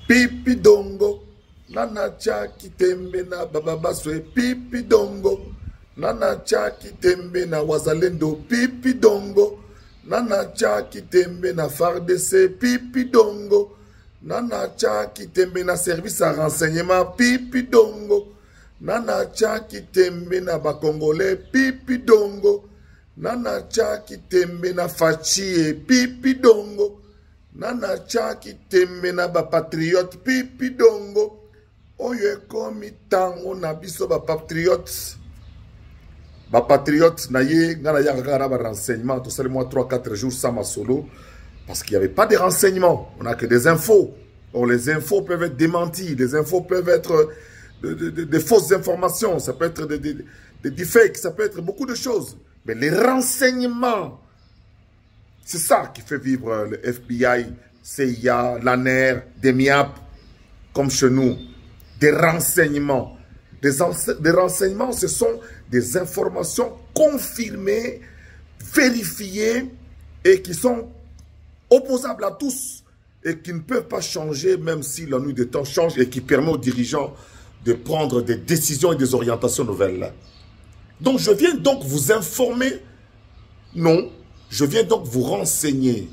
Pipi dongo, nana chaki tembe na bababaswe. Pipi dongo, nana chaki tembe na wazalendo. Pipi dongo, nana chaki tembe na FARDC. Pipi dongo, nana chaki tembe na service à renseignement. Pipi dongo, nana chaki tembe na bakongolais. Pipi dongo, nana chaki tembe na fachie. Pipi dongo, nana chaki tembe na ba patriote. Pipi dongo, oye komi tango na biso ba patriote. Ba patriote na ye, ngana ya kaka ba renseignement. Tout ça le mois 3-4 jours sans ma solo. Parce qu'il n'y avait pas de renseignements. On n'a que des infos. Or les infos peuvent être démenties. Les infos peuvent être de fausses informations. Ça peut être des deepfakes. Ça peut être beaucoup de choses. Mais les renseignements, c'est ça qui fait vivre le FBI, CIA, l'ANER, des MIAP, comme chez nous. Des renseignements. Des renseignements, ce sont des informations confirmées, vérifiées et qui sont opposables à tous et qui ne peuvent pas changer même si la nuit des temps change et qui permet aux dirigeants de prendre des décisions et des orientations nouvelles. Donc je viens donc vous informer, non, je viens donc vous renseigner.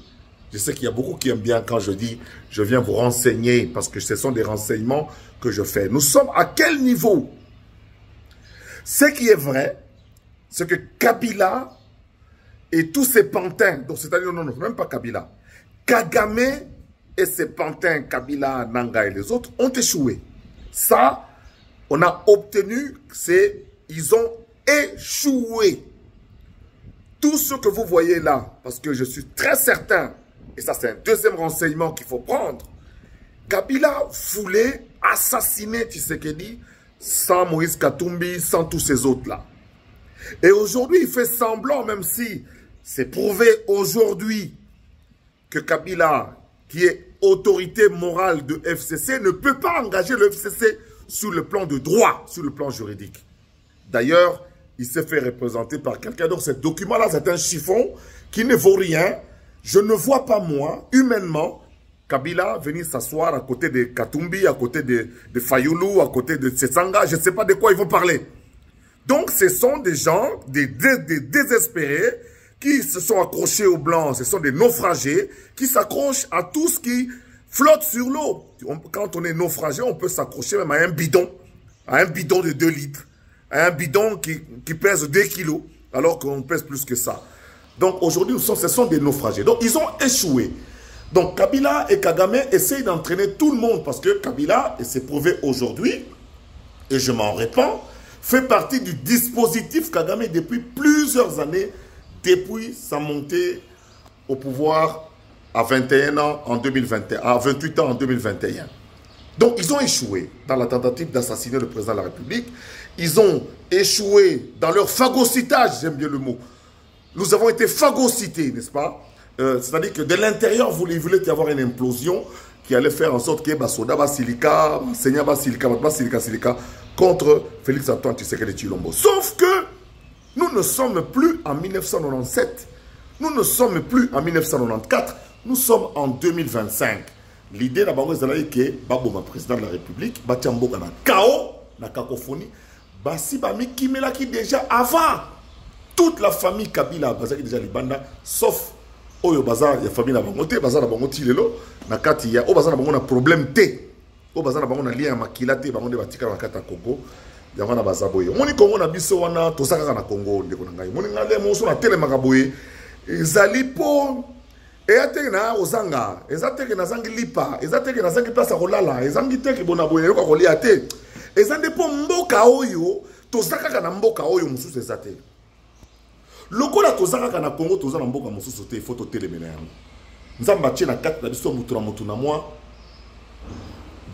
Je sais qu'il y a beaucoup qui aiment bien quand je dis je viens vous renseigner parce que ce sont des renseignements que je fais. Nous sommes à quel niveau? Ce qui est vrai, c'est que Kabila et tous ses pantins, donc c'est-à-dire non, même pas Kabila, Kagame et ses pantins, Kabila, Nanga et les autres, ont échoué. Ça, on a obtenu, ils ont échoué. Tout ce que vous voyez là, parce que je suis très certain, et ça c'est un deuxième renseignement qu'il faut prendre, Kabila voulait assassiner Tshisekedi sans Moïse Katumbi, sans tous ces autres-là. Et aujourd'hui, il fait semblant, même si c'est prouvé aujourd'hui que Kabila, qui est autorité morale de FCC, ne peut pas engager le FCC sur le plan de droit, sur le plan juridique. D'ailleurs, il s'est fait représenter par quelqu'un d'autre. Ce document-là, c'est un chiffon qui ne vaut rien. Je ne vois pas, moi, humainement, Kabila venir s'asseoir à côté de Katumbi, à côté de Fayoulou, à côté de Tsetsanga. Je ne sais pas de quoi ils vont parler. Donc, ce sont des gens, des désespérés, qui se sont accrochés au blanc. Ce sont des naufragés qui s'accrochent à tout ce qui flotte sur l'eau. Quand on est naufragé, on peut s'accrocher même à un bidon de 2 litres, à un bidon qui pèse 2 kilos, alors qu'on pèse plus que ça. Donc, aujourd'hui, ce sont des naufragés. Donc, ils ont échoué. Donc, Kabila et Kagame essayent d'entraîner tout le monde parce que Kabila, et c'est prouvé aujourd'hui, et je m'en répands, fait partie du dispositif Kagame depuis plusieurs années, depuis sa montée au pouvoir à 21 ans en 2021, à 28 ans en 2021. Donc, ils ont échoué dans la tentative d'assassiner le président de la République. Ils ont échoué dans leur phagocytage, j'aime bien le mot. Nous avons été phagocytés, n'est-ce pas? C'est-à-dire que de l'intérieur, il voulait y avoir une implosion qui allait faire en sorte que Basoda Basilika, Seigneur Basilika, contre Félix Antoine Tshisekedi Tshilombo. Sauf que nous ne sommes plus en 1997, nous ne sommes plus en 1994, nous sommes en 2025. L'idée d'abord, c'est que Baboma, président de la République, Batiamboka na chaos, na cacophonie, Basi Bami Kimelaki déjà avant. Toute la famille Kabila, Bazaki déjà Libanda, sauf Oyo Bazar, il y a famille Nabangote, Bazar Nabangoti Lelo, Nakati, il y a Bazar Nabango na problème T. Au Bazar Nabango na lien Makilate, Bangonde Batika Nakata Congo, il y a Wana Bazaboye. Moni Congo na biso wana, Tosaka na Congo, Ndeko Nangai. Moni Ngale, Monso na Tele Makaboye, Zalipo, Eate na Ozanga, Ezate na Zangi Lipa, Ezate na Zangi Place Rolala, Ezangi Teke Bonaboye, Yoka Roliate, Ezande po Mboka Oyo, Tosaka na Mboka Oyo, Moussous Ezate. Lokola tozaka na Congo tozana mboka mosusu te photo telemena yango. Nzamba tie na kati na biso mutu na moi.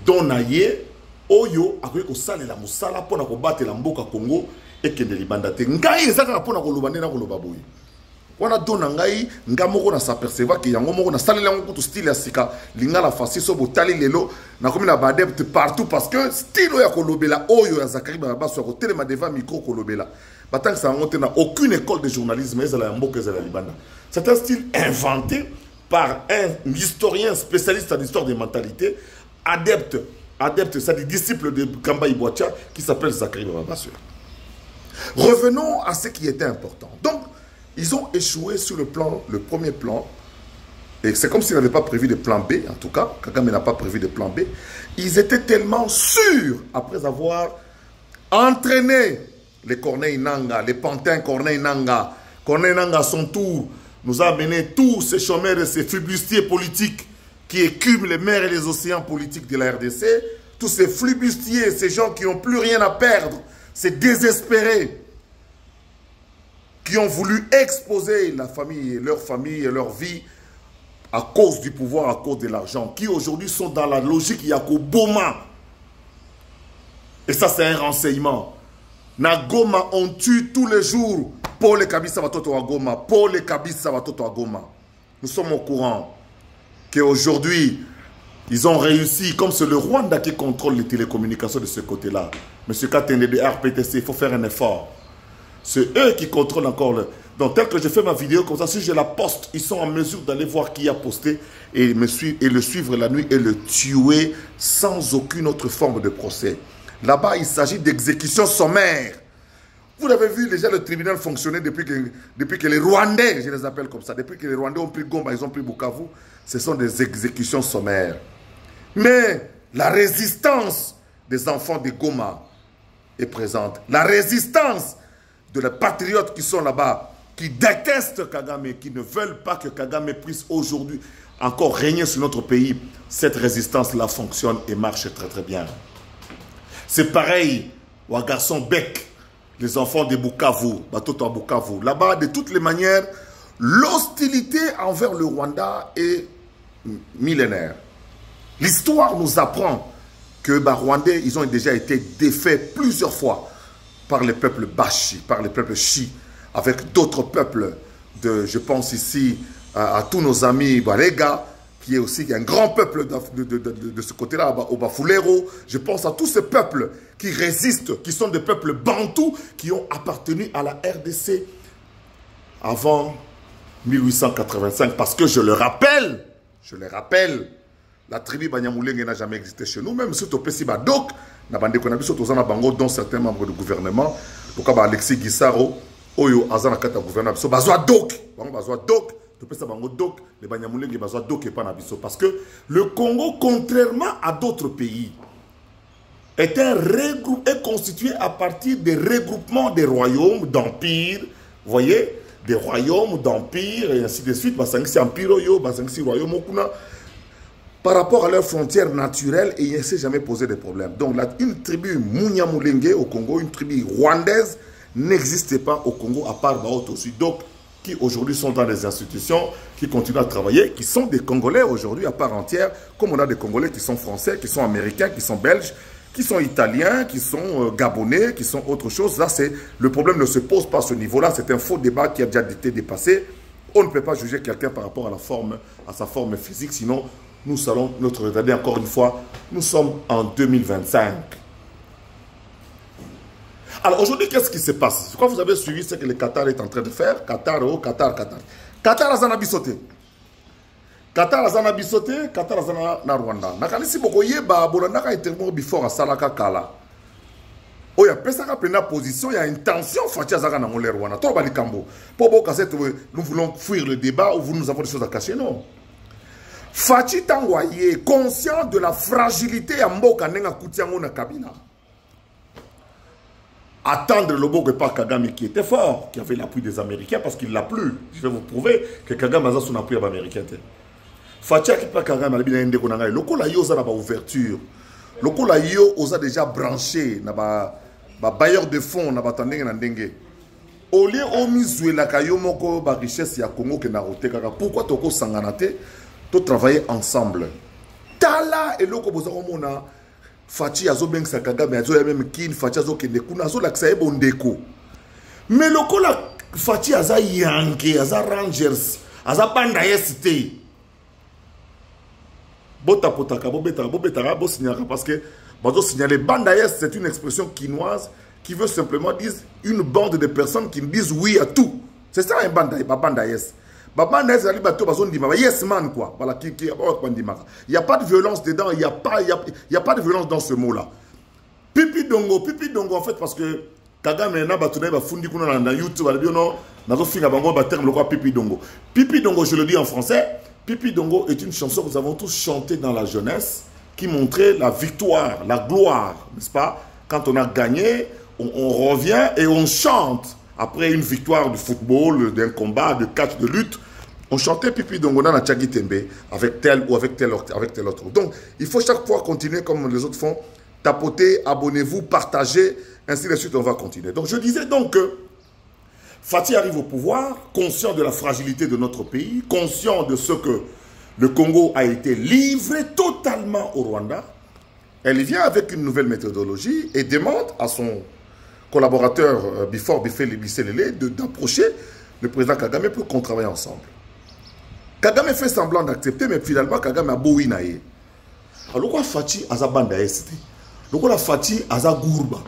Don na ye oyo akoki kosalela mosala pona ko batela mboka Congo ekende libanda te. Ngai ezaka na pona koloba ndena koloba boye. Wana dona ngai ngamoko na s'apercevoir que yango moko na salela yango kutu style ya sika lingala fasi so botali lelo na komi na badepte partout parce que style ya kolobela oyo ya Zakari Babaso ko telema devant micro kolobela. Batank ça n'a aucune école de journalisme, c'est un style inventé par un historien spécialiste en histoire des mentalités adepte, c'est-à-dire disciple de Kamba Ibouatia, qui s'appelle Zachary Bababassoué. Revenons à ce qui était important. Donc, ils ont échoué sur le premier plan, et c'est comme s'ils n'avaient pas prévu de plan B, en tout cas, Kagame n'a pas prévu de plan B. Ils étaient tellement sûrs, après avoir entraîné les Corneille Nanga, les pantins Corneille Nanga à son tour, nous a amené tous ces chômeurs et ces flibustiers politiques qui écument les mers et les océans politiques de la RDC, tous ces flibustiers, ces gens qui n'ont plus rien à perdre, ces désespérés, qui ont voulu exposer leur famille et leur vie à cause du pouvoir, à cause de l'argent, qui aujourd'hui sont dans la logique Yakoboma. Et ça, c'est un renseignement. Na Goma, on tue tous les jours. Paul et Kabisa Watoto à Goma. Paul et Kabisa Watoto à Goma. Nous sommes au courant qu'aujourd'hui, ils ont réussi, comme c'est le Rwanda qui contrôle les télécommunications de ce côté-là. Monsieur Katende de RPTC, il faut faire un effort. C'est eux qui contrôlent encore le... Donc, tel que je fais ma vidéo comme ça, si je la poste, ils sont en mesure d'aller voir qui a posté et le suivre la nuit et le tuer sans aucune autre forme de procès. Là-bas, il s'agit d'exécution sommaire. Vous avez vu déjà le tribunal fonctionner depuis que les Rwandais, je les appelle comme ça, depuis que les Rwandais ont pris Goma, ils ont pris Bukavu, ce sont des exécutions sommaires. Mais la résistance des enfants de Goma est présente. La résistance de les patriotes qui sont là-bas, qui détestent Kagame, qui ne veulent pas que Kagame puisse aujourd'hui encore régner sur notre pays, cette résistance-là fonctionne et marche très très bien. C'est pareil aux garçons Beck, les enfants de Bukavu, Batoto à Bukavu. Là-bas, de toutes les manières, l'hostilité envers le Rwanda est millénaire. L'histoire nous apprend que les Rwandais, ils ont déjà été défaits plusieurs fois par les peuples Bashi, par les peuples Chi, avec d'autres peuples. Je pense ici à tous nos amis Barega, qui est aussi un grand peuple de ce côté-là, au Bafulero. Je pense à tous ces peuples qui résistent, qui sont des peuples bantous, qui ont appartenu à la RDC avant 1885. Parce que je le rappelle, la tribu Banyamulenge n'a jamais existé chez nous, même si tu as Badok, dont certains membres du gouvernement, donc Alexis Guissaro, Oyo Azana Kata gouvernement, Bazoa Dok, parce que le Congo, contrairement à d'autres pays, est constitué à partir des regroupements des royaumes, d'empires, vous voyez, des royaumes, d'empires, et ainsi de suite, par rapport à leurs frontières naturelles, et il ne s'est jamais posé de problème. Donc, une tribu Munyamulenge au Congo, une tribu rwandaise, n'existait pas au Congo, à part Baoto Sud. Donc, qui aujourd'hui sont dans les institutions, qui continuent à travailler, qui sont des Congolais aujourd'hui à part entière, comme on a des Congolais qui sont français, qui sont américains, qui sont belges, qui sont italiens, qui sont gabonais, qui sont autre chose. Là, le problème ne se pose pas à ce niveau-là. C'est un faux débat qui a déjà été dépassé. On ne peut pas juger quelqu'un par rapport à sa forme physique, sinon nous allons notre regarder encore une fois. Nous sommes en 2025. Alors aujourd'hui, qu'est-ce qui se passe? Quand vous avez suivi ce que le Qatar est en train de faire, Qatar a zana bisoté. Qatar a zana bisoté, Qatar a zana na Rwanda. Nakanisi boko yeba bolanda ka interview before asalaka kala. Oya pesa ka prendre position, il y a une tension Fachi azaka na ngole Rwanda. To ba likambo. Pour boka cette nous voulons fuir le débat ou nous avons des choses à cacher, non. Fachi Tangwaye, conscient de la fragilité ya mboka nenga kutiango na Kabila. Attendre le Bogo par Kagame qui était fort, qui avait l'appui des Américains, parce qu'il l'a plus. Je vais vous prouver que Kagame a son appui américain. Fatia qui pas Kagame, il a dit le coup la yo a une ouverture. Le coup la yo a déjà branché, na ba bailleur de fonds, na ba tandenge na ndenge. Au lieu au misue la kayo moko ba richesse ya Congo que na roté kaka. Pourquoi toko sanganate, to travailler ensemble. Tala et loko bozako mona. Fachi azo beng sa Kagame azo ya même kin Fachi azo kende kuna azo laksa e bondeko. Mais le ko la Fachi aza yanke, aza Rangers, aza banda yesite. Bota potaka bobeta bo signara parce que bazo signaler banda yes c'est une expression quinoise qui veut simplement dire une bande de personnes qui disent oui à tout. C'est ça un banda yes. Yes man quoi. Voilà, il n'y a pas de violence dedans, il n'y a pas de violence dans ce mot-là. Pipi Dongo en fait parce que Kagame na batuna ba fundi kuna na YouTube ba biono na zo finga bango ba terme le quoi Pipi Dongo. Pipi Dongo, je le dis en français, Pipi Dongo est une chanson que nous avons tous chanté dans la jeunesse qui montrait la victoire, la gloire, n'est-ce pas? Quand on a gagné, on revient et on chante après une victoire du football, d'un combat, de catch, de lutte. On chantait Pipi Dongo na Tchagi Tembe avec tel ou avec tel autre. Donc, il faut chaque fois continuer comme les autres font. Tapotez, abonnez-vous, partagez, ainsi de suite, on va continuer. Donc je disais donc que Fati arrive au pouvoir, conscient de la fragilité de notre pays, conscient de ce que le Congo a été livré totalement au Rwanda. Elle vient avec une nouvelle méthodologie et demande à son collaborateur Bifor Biselele d'approcher le président Kagame pour qu'on travaille ensemble. Kagame fait semblant d'accepter, mais finalement Kagame a beau inaye. Alors quoi Fati a bande à ST? Lokola Fati aza gourba.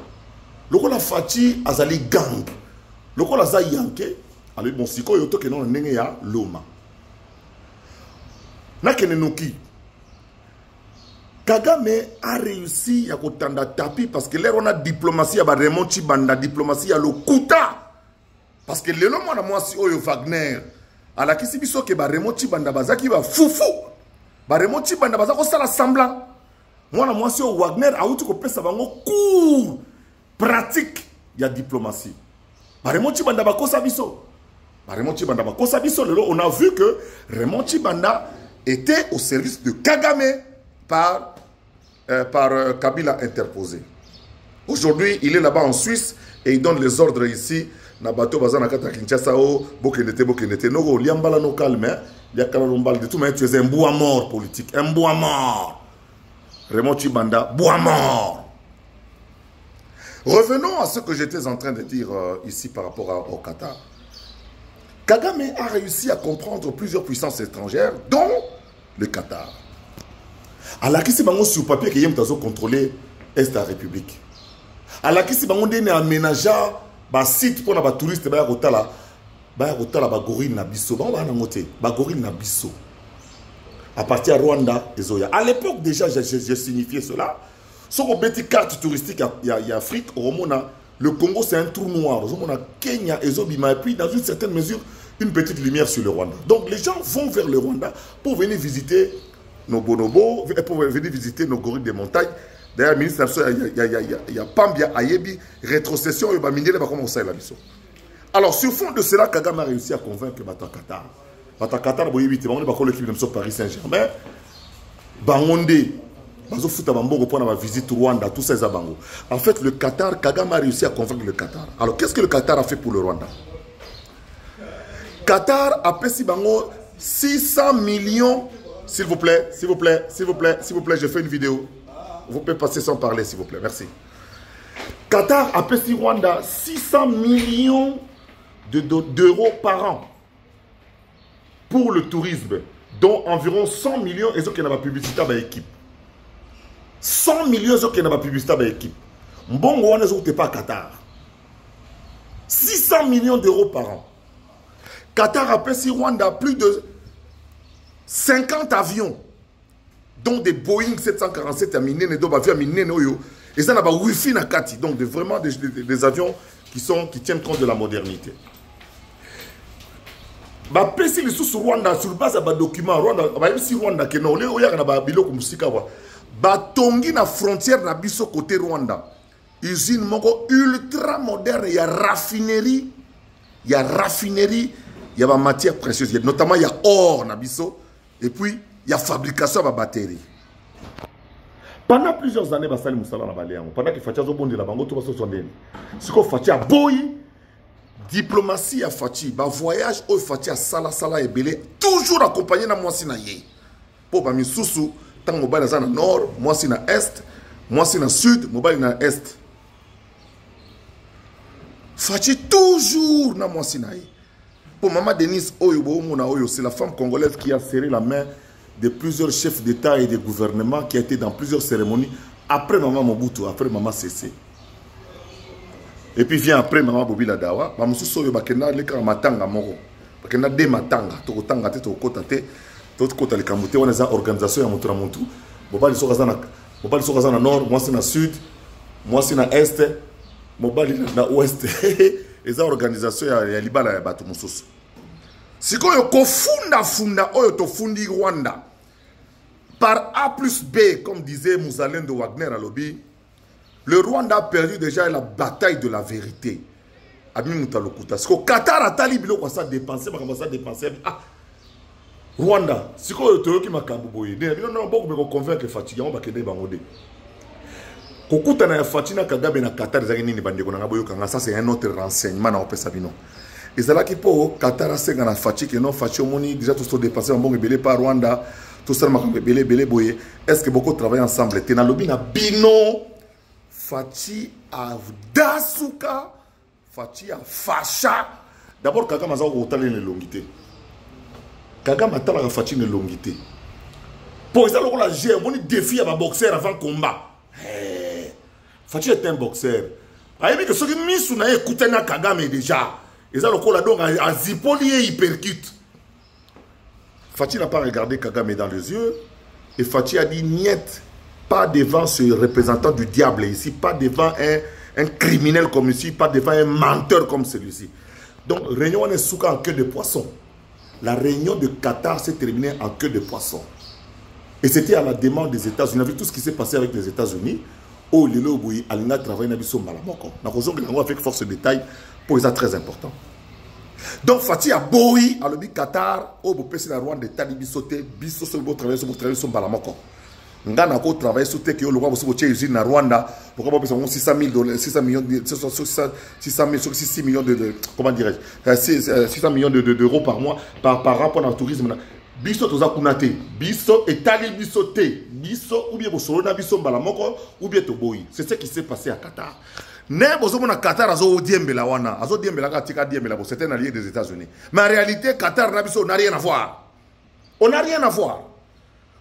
Lokola Fati azali gang. Lokola za yanke. Ali bon siko yoto ke non nenge ya loma. Nakene noki. Kagame a réussi à kotanda tapi parce que l'air on a diplomatie à Raymond Chibanda, diplomatie à l'Okuta. Parce que le nom moi si oyo Wagner. ala kisi biso ke ba Raymond Chibanda bazaki ba fufu. Ba Raymond Chibanda bazako sala semblant. Mwana mwasi o Wagner a outu ko pesa bango cours pratique ya diplomatie. Ba Raymond Chibanda bakosa biso. Ba Raymond Chibanda bakosa biso lelo on a vu que Raymond Chibanda était au service de Kagame par Kabila interposé. Aujourd'hui, il est là-bas en Suisse et il donne les ordres ici. Nabato bazana kata Kinshasa o bokenete no liambala no calme ya kalarumbal de tout mais tu es un bois mort politique, un bois mort. Raymond Chibanda, bois mort. Revenons à ce que j'étais en train de dire ici par rapport au Qatar. Kagame a réussi à comprendre plusieurs puissances étrangères, dont le Qatar. Alors qui c'est bango sur papier que yem tazo contrôler est de la République. Alors qui c'est bango dene aménager ba site pour na ba touriste ba rotala ba gorille na biso ba na ngote ba gorille na biso. À partir de Rwanda et Zoya. À l'époque déjà j'ai signifié cela. Sur une petite carte touristique il y a Afrique, le Congo c'est un trou noir. On a Kenya et Zobima et puis dans une certaine mesure une petite lumière sur le Rwanda. Donc les gens vont vers le Rwanda pour venir visiter nos bonobos, pour venir visiter nos gorilles des montagnes. D'ailleurs, le ministre, il y a Pambia, Ayebi, rétrocession, il va miner, il va commencer à la mission. Alors, sur fond de cela, Kagame a réussi à convaincre Bata Qatar. Bata Qatar, il y a l'équipe de Paris Saint-Germain. Bangonde, pour la visite Rwanda, tout ça, Bango. En fait, le Qatar, Kagame a réussi à convaincre le Qatar. Alors, qu'est-ce que le Qatar a fait pour le Rwanda? Qatar a payé Bango 600 millions. S'il vous plaît, je fais une vidéo. Vous pouvez passer sans parler, s'il vous plaît. Merci. Qatar a payé Rwanda 600 millions d'euros par an pour le tourisme, dont environ 100 millions et qui n'ont pas publicité à l'équipe. 100 millions qui n'ont pas publicité à l'équipe. Bon, on n'est pas Qatar. 600 millions d'euros par an. Qatar a payé Rwanda plus de 50 avions, dont des Boeing 747 à Minene, et ça n'a pas Wi-Fi na Kati, donc vraiment des avions qui tiennent compte de la modernité. Bah, pesi les sous Rwanda sur base de documents Rwanda, bah si Rwanda que non, les oya na ba biloko musika wa. Bah tongi na frontière na biso côté Rwanda. Usine moko ultra moderne, il y a raffinerie, il y a ba matières précieuses, notamment il y a or na biso. Et puis, il y a fabrication de la batterie. Pendant plusieurs années, pendant que Fati a bondi la bango, tout va se sonner. Ce que Fati a boyi, diplomatie à Fati, voyage au Fati a sala et belé, toujours accompagné na moi si na ye. Pour bami sousou, tant mobile na nord, moi si na est, moi si na sud, mobile na est. Fati toujours na moi si na ye. Pour Maman Denise Oyobo, c'est la femme congolaise qui a serré la main de plusieurs chefs d'État et de gouvernement qui a été dans plusieurs cérémonies après Maman Mobutu, après Maman Sese. Et puis vient après Maman Bobila Dawa, Maman Soso Yobakena, le Matanga Moro. parce que na de matanga to kotanga te to kota te to kota le kambote wana za organisation ya moto na motu mobali soka na nord moi c'est na sud moi c'est na est mobali na ouest eza organisation ya libala ya bato mosusu sikoyo kofunda oyo tofundi Rwanda par A plus B comme disait Mouzalen de Wagner à lobby. Le Rwanda a perdu déjà la bataille de la vérité. Ami Moutalokuta. Parce que Qatar a talibé quoi ça dépenser, ah Rwanda, c'est quoi le qui m'a camboyé. Non, beaucoup me convaincre fatigué, on va kende bangode. Kokuta na fatina Kagame na Qatar zagini ni bande kona boyo kanga ça c'est un autre renseignement na opesa bino. Et c'est là qui pour Qatar a senga na fatigue non fatio moni déjà tout se dépenser en bon belé par Rwanda, tout ça m'a belé boyé. Est-ce que beaucoup travaillent ensemble? Tena lobby na bino Fati a Dasuka, Fati a Facha. D'abord, Kagame a une longité. Kagame a une Fati une longité. Pour ça, on a un défi à un boxeur avant le combat. Fati est un boxeur. Il que ceux qui mis sur écouté Kagame déjà. Et ça, on a donc un zipoli hypercute. Fati n'a pas regardé Kagame dans les yeux. Et Fati a dit niet. Pas devant ce représentant du diable ici, pas devant un criminel comme ici, pas devant un menteur comme celui-ci. Donc, réunion est souka en queue de poisson. La réunion de Qatar s'est terminée en queue de poisson. Et c'était à la demande des États-Unis. On a vu tout ce qui s'est passé avec les États-Unis. Oh, le Boui, Alina travaille dans le Malamoko. Nous avons fait force de détail pour ça très important. Donc, Fatih a Boui, à l'objet Qatar, au Bopé, c'est la Rwanda de Talibi sauté, Bisso, sur le travail sur Malamoko. Ngana ko travailler sur te que le roi aussi botier usine na Rwanda pourquoi pas 600 000 600 millions 6 millions de comment dirais-je 600 millions d'euros par mois par rapport au tourisme biso toza kunate biso etali biso te biso ou bien bosolo na biso mbala moko ou bien toboyi c'est ce qui s'est passé à Qatar ne bozo mona Qatar azo diembela wana azo diembela ka tika diembela bo c'était un allié des États-Unis mais en réalité Qatar na biso n'a rien à voir on n'a rien à voir.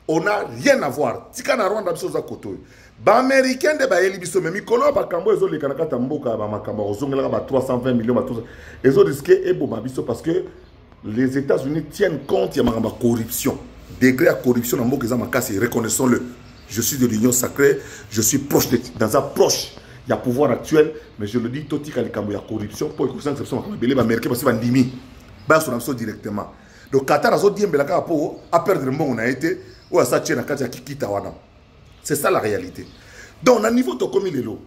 On n'a rien à voir. Tika na Rwanda biso za koto. Ba américain de ba elibiso mais mikolo ba kambo ezo le kanaka tamboka ba makamba ozongela ba 320 millions ba tout. Ezo risqué e boma biso parce que les États-Unis tiennent compte ya makamba corruption. Degré à corruption na mboka za makasi reconnaissons-le. Je suis de l'union sacrée, je suis proche dans un proche. Il y a pouvoir actuel mais je le dis totika le kambo ya corruption pour que ça exception makamba belé ba américain parce que ba ndimi. Ba so na biso directement. Donc Qatar azo diembela ka po a perdre mbongo na été. C'est ça la réalité. Donc, à niveau de comme les lots,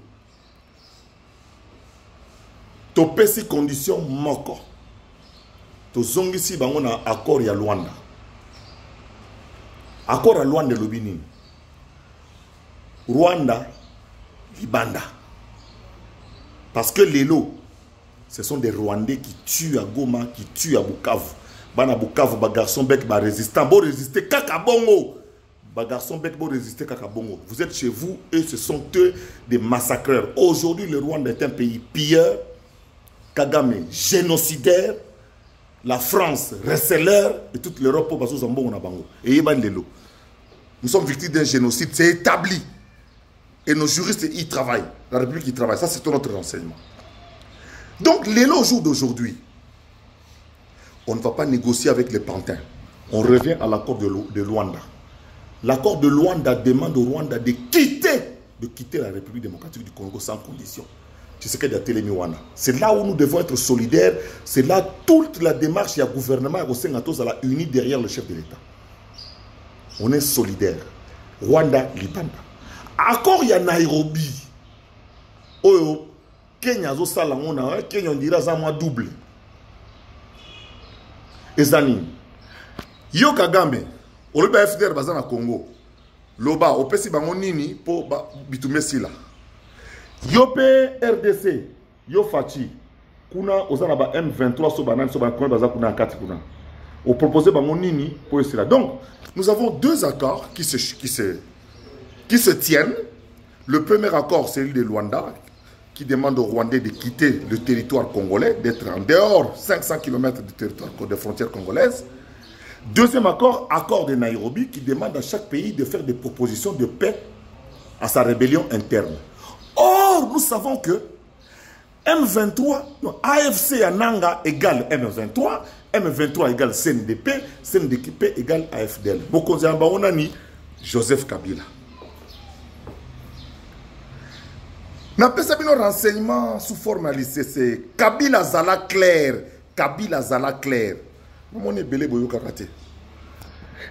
tu peux ces conditions moko. Tu zongi si on a accord à Luanda. Accord à Luanda Lobini. Rwanda, Libanda. Parce que les lots, ce sont des Rwandais qui tuent à Goma, qui tuent à Bukavu. Bana Bukavu, ba garçon bec, ba résistant, bo résister kaka bongo. Ba garçon bec, bo résister kaka bongo. Vous êtes chez vous et ce sont eux des massacreurs. Aujourd'hui, le Rwanda est un pays pilleur, Kagame génocidaire, la France receleur et toute l'Europe pour passer au Zambo na bango. Et Yeban Lelo. Nous sommes victimes d'un génocide, c'est établi. Et nos juristes y travaillent. La République y travaille. Ça, c'est notre renseignement. Donc, Lelo au jour d'aujourd'hui, on ne va pas négocier avec les pantins. On revient à l'accord de Luanda. L'accord de Luanda demande au Rwanda de quitter la République démocratique du Congo sans condition. C'est ce qu'il y a Télémiwana. C'est là où nous devons être solidaires. C'est là toute la démarche, il y a gouvernement et au à la unie derrière le chef de l'État. On est solidaires. Rwanda, Libanda. Accord, il y a Nairobi. Oh, Kenya, Kenya, on dira ça moi double. Ezani yo Kagame oloba FDR bazana Congo loba opesi bango nini po bitume sila yo pe RDC yo Fachi kuna ozana ba M23 so banane so banane baza kuna kati kuna o proposer bango nini po sila. Donc nous avons deux accords qui se tiennent. Le premier accord c'est celui de Luanda qui demande aux Rwandais de quitter le territoire congolais, d'être en dehors 500 km du territoire des frontières congolaises. Deuxième accord, accord de Nairobi, qui demande à chaque pays de faire des propositions de paix à sa rébellion interne. Or, nous savons que M23, non, AFC Ananga égale M23, M23 égale CNDP, CNDP égale AFDL. Mokonzi Ambaonani, Joseph Kabila. N'a pas sabino renseignement sous forme c'est Kabila Zala clair, Kabila Zala clair. Mon est belé boyo karaté.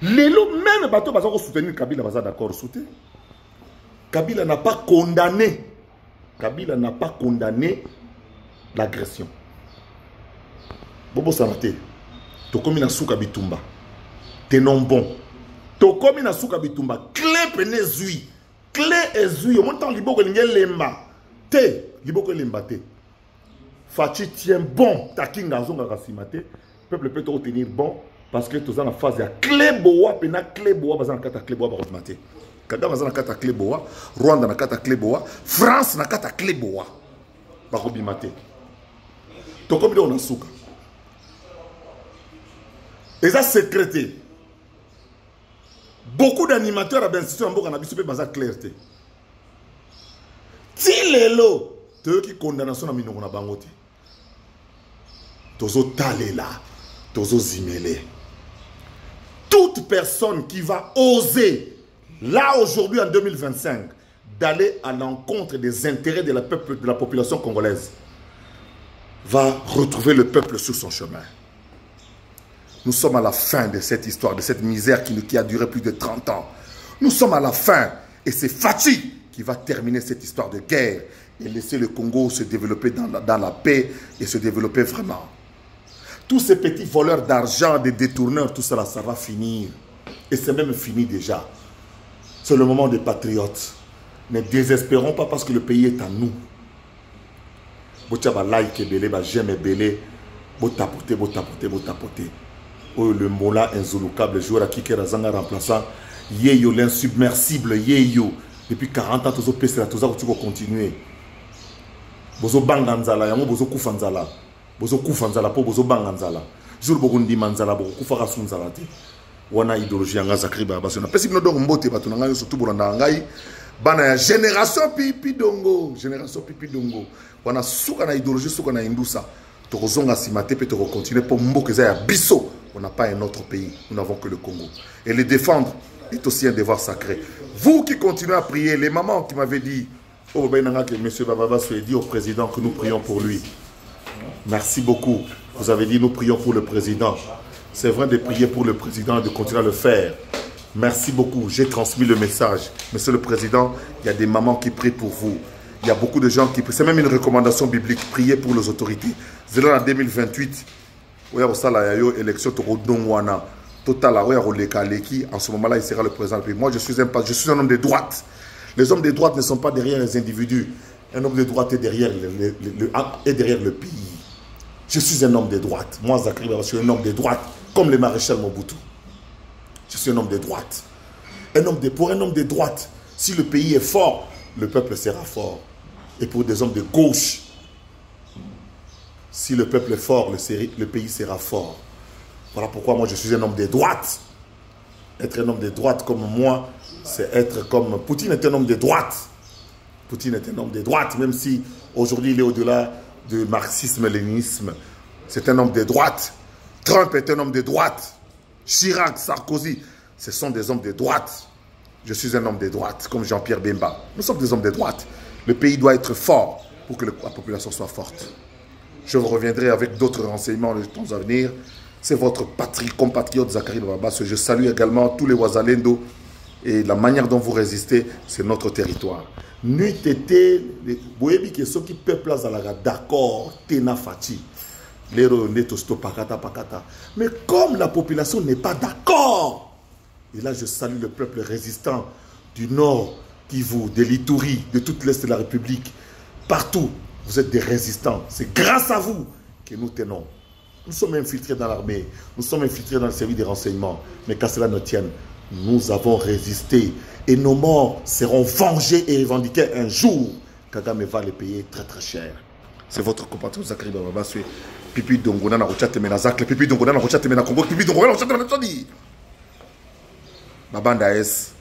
Lelo même bateau bazo soutenir Kabila baza d'accord soutenir. Kabila n'a pas condamné. Kabila n'a pas condamné l'agression. Bobo Samate. Tokomi na souka bitumba. Tenon bon. Tokomi na souka bitumba. Clé pene zui. Clé et zui. Au montant liboko linge lemba. Te. Liboko lemba te. Fachi tient bon. Takinga zonga kasimate. Peuple peut tenir bon. Parce que tous en phase de clé boa. Pena clé boa. Bazan kata clé boa barotimate. Kagame bazan kata clé boa. Rwanda na kata clé boa. France na kata clé boa. Barobimate. Tokomi on a souka. Et ça sécrété. Beaucoup d'animateurs à l'institution en Boka n'a pas de clarté. Si les lots, ceux qui condamnent son ami n'a bangoté. Tozo talela, tozo zimele. Toute personne qui va oser, là aujourd'hui en 2025, d'aller à l'encontre des intérêts de la population congolaise, va retrouver le peuple sur son chemin. Nous sommes à la fin de cette histoire, de cette misère qui a duré plus de 30 ans. Nous sommes à la fin et c'est Fachi qui va terminer cette histoire de guerre et laisser le Congo se développer dans la paix et se développer vraiment. Tous ces petits voleurs d'argent, des détourneurs, tout cela, ça va finir. Et c'est même fini déjà. C'est le moment des patriotes. Ne désespérons pas parce que le pays est à nous. Botiaba like belé, j'aime belé, botapoté, botapoté, botapoté. Oh, le mola inzoulukable, joueur à Kikera Zanga remplaçant, Yeyo, l'insubmersible, Yeyo. Depuis 40 ans, tu vas continuer. Bozo banganzala, yamo bozo kufanzala. Bozo kufanzala, po bozo banganzala. Jour bogundi manzala, bozo kufara sunzala te. Wana idéologie anga zakriba basona. Pesi bino donc mbote batunanga yo surtout bolanda ngai. Bana ya génération pipi dongo, génération pipi dongo. Wana suka na idéologie, suka na indusa. Tozonga simate pe to continuer pour mboke za ya biso. On n'a pas un autre pays, nous n'avons que le Congo. Et les défendre est aussi un devoir sacré. Vous qui continuez à prier, les mamans qui m'avaient dit, oh, ben, que M. Bababa soit dit au président que nous prions pour lui. Merci beaucoup. Vous avez dit, nous prions pour le président. C'est vrai de prier pour le président et de continuer à le faire. Merci beaucoup. J'ai transmis le message. Monsieur le Président, il y a des mamans qui prient pour vous. Il y a beaucoup de gens qui prient. C'est même une recommandation biblique. Priez pour les autorités. C'est là en 2028. Élection en ce moment-là, il sera le président du pays. Moi, je suis un homme de droite. Les hommes de droite ne sont pas derrière les individus. Un homme de droite est derrière le pays. Je suis un homme de droite. Moi, Zakri, je suis un homme de droite, comme le maréchal Mobutu. Je suis un homme de droite. Pour un homme de droite, si le pays est fort, le peuple sera fort. Et pour des hommes de gauche, si le peuple est fort, le pays sera fort. Voilà pourquoi moi je suis un homme de droite. Être un homme de droite comme moi, c'est être comme... Poutine est un homme de droite. Poutine est un homme de droite, même si aujourd'hui il est au-delà du marxisme-léninisme. C'est un homme de droite. Trump est un homme de droite. Chirac, Sarkozy, ce sont des hommes de droite. Je suis un homme de droite, comme Jean-Pierre Bemba. Nous sommes des hommes de droite. Le pays doit être fort pour que la population soit forte. Je reviendrai avec d'autres renseignements les temps à venir. C'est votre compatriote Zakari Babas. Je salue également tous les Wazalendo. Et la manière dont vous résistez, c'est notre territoire. Nuit été, boyebi que ceux qui peuplent là, d'accord, tena fati. Mais comme la population n'est pas d'accord, et là je salue le peuple résistant du Nord, Kivu, de l'Ituri, de toute l'Est de la République, partout. Vous êtes des résistants. C'est grâce à vous que nous tenons. Nous sommes infiltrés dans l'armée. Nous sommes infiltrés dans le service des renseignements. Mais qu'à cela ne tienne, nous avons résisté. Et nos morts seront vengés et revendiqués un jour. Kagame va les payer très très cher. C'est votre compatriote Zakari Bababa. Pipi Dongona na rochate menazak. Pipi Dongona na rochate menazak. Pipi Dongona na rochate menazak. Babanda S.